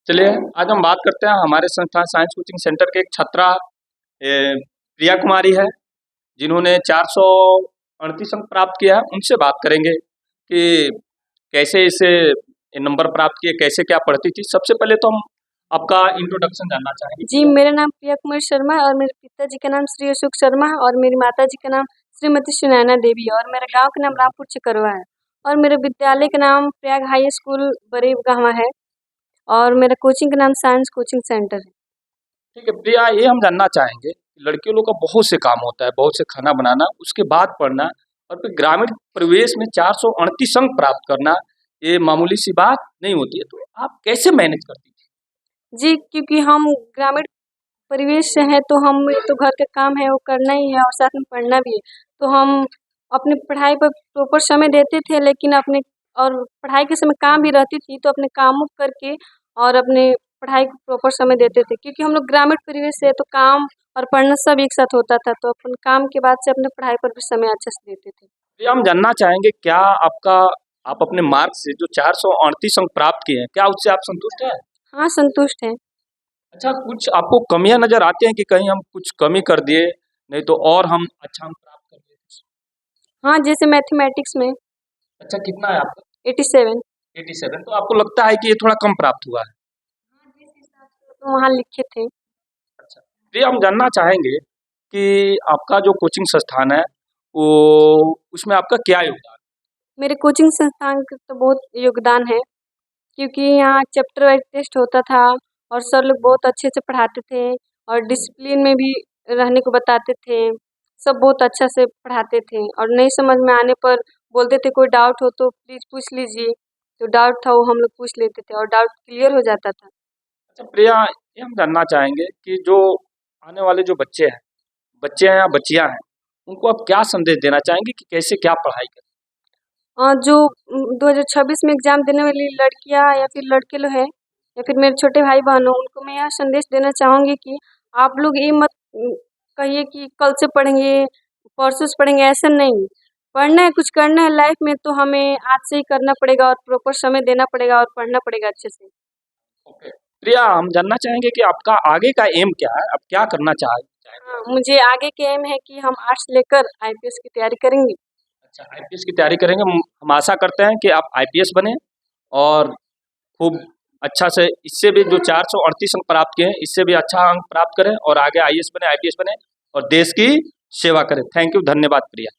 चलिए आज हम बात करते हैं हमारे संस्थान साइंस कोचिंग सेंटर के एक छात्रा प्रिया कुमारी है, जिन्होंने 438 अंक प्राप्त किया है। उनसे बात करेंगे कि कैसे इसे ये नंबर प्राप्त किए, कैसे क्या पढ़ती थी। सबसे पहले तो हम आपका इंट्रोडक्शन जानना चाहेंगे। जी, मेरा नाम प्रिया कुमारी शर्मा है और मेरे पिताजी का नाम श्री अशोक शर्मा है और मेरी माताजी का नाम श्रीमती सुनैना देवी है और मेरे गांव का नाम रामपुर चिकरवा है और मेरे विद्यालय का नाम प्रयाग हाई स्कूल बरेवगांवा है और मेरा कोचिंग का नाम साइंस कोचिंग सेंटर है। ठीक है प्रिया, ये हम जानना चाहेंगे, लड़कियों लोग का बहुत से काम होता है, बहुत से खाना बनाना, उसके बाद पढ़ना और फिर ग्रामीण परिवेश में 438 अंक प्राप्त करना, ये मामूली सी बात नहीं होती है। तो आप कैसे मैनेज करती थी? जी, क्योंकि हम ग्रामीण परिवेश से हैं तो हम तो घर का काम है वो करना ही है और साथ में पढ़ना भी है, तो हम अपनी पढ़ाई पर प्रॉपर समय देते थे, लेकिन अपने और पढ़ाई के समय काम भी रहती थी तो अपने कामों करके और अपने पढ़ाई को प्रॉपर समय देते थे, क्योंकि हम लोग ग्रामीण परिवेश से है तो काम और पढ़ना सब एक साथ होता था, तो अपन काम के बाद से अपने पढ़ाई पर भी समय अच्छे से देते थे। प्रिया, हम जानना चाहेंगे, क्या आप अपने मार्क्स से जो 438 अंक प्राप्त किए हैं, क्या उससे आप संतुष्ट हैं? हाँ, संतुष्ट हैं। अच्छा, कुछ आपको कमियां नजर आती हैं कि कहीं हम कुछ कमी कर दिए, नहीं तो और हम अच्छा अंक प्राप्त कर दिए? हाँ, जैसे मैथमेटिक्स में अच्छा, कितना है आपका? 87। 87। तो आपको लगता है कि ये थोड़ा कम प्राप्त हुआ है? हाँ, जिस हिसाब से तो वहाँ लिखे थे। अच्छा, ये हम जानना चाहेंगे कि आपका जो कोचिंग संस्थान है, वो उसमें आपका क्या योगदान है? मेरे कोचिंग संस्थान का तो बहुत योगदान है, क्योंकि यहाँ चैप्टर वाइज टेस्ट होता था और सर लोग बहुत अच्छे से पढ़ाते थे और डिसिप्लिन में भी रहने को बताते थे। सब बहुत अच्छा से पढ़ाते थे और नहीं समझ में आने पर बोलते थे कोई डाउट हो तो प्लीज़ पूछ लीजिए। जो डाउट था वो हम लोग पूछ लेते थे और डाउट क्लियर हो जाता था। अच्छा प्रिया, ये हम जानना चाहेंगे कि जो आने वाले जो बच्चे हैं या बच्चियां हैं, उनको आप क्या संदेश देना चाहेंगे कि कैसे क्या पढ़ाई करें? जो 2026 में एग्ज़ाम देने वाली लड़कियाँ या फिर लड़के लोग हैं या फिर मेरे छोटे भाई-बहन हो, उनको मैं यह संदेश देना चाहूँगी कि आप लोग ये मत कहिए कि कल से पढ़ेंगे, परसों से पढ़ेंगे, ऐसा नहीं। पढ़ना है, कुछ करना है लाइफ में तो हमें आज से ही करना पड़ेगा और प्रॉपर समय देना पड़ेगा और पढ़ना पड़ेगा अच्छे से। ओके। प्रिया, हम जानना चाहेंगे कि आपका आगे का एम क्या है? आप क्या करना चाहेंगे? हाँ, मुझे आगे के एम है कि हम आर्ट्स लेकर आईपीएस की तैयारी करेंगे। अच्छा, आईपीएस की तैयारी करेंगे। हम आशा करते हैं कि आप आईपीएस बने और खूब अच्छा से इससे भी जो 438 अंक प्राप्त किए हैं, इससे भी अच्छा अंक प्राप्त करें और आगे आईएएस बने, आईपीएस बने और देश की सेवा करें। थैंक यू, धन्यवाद प्रिया।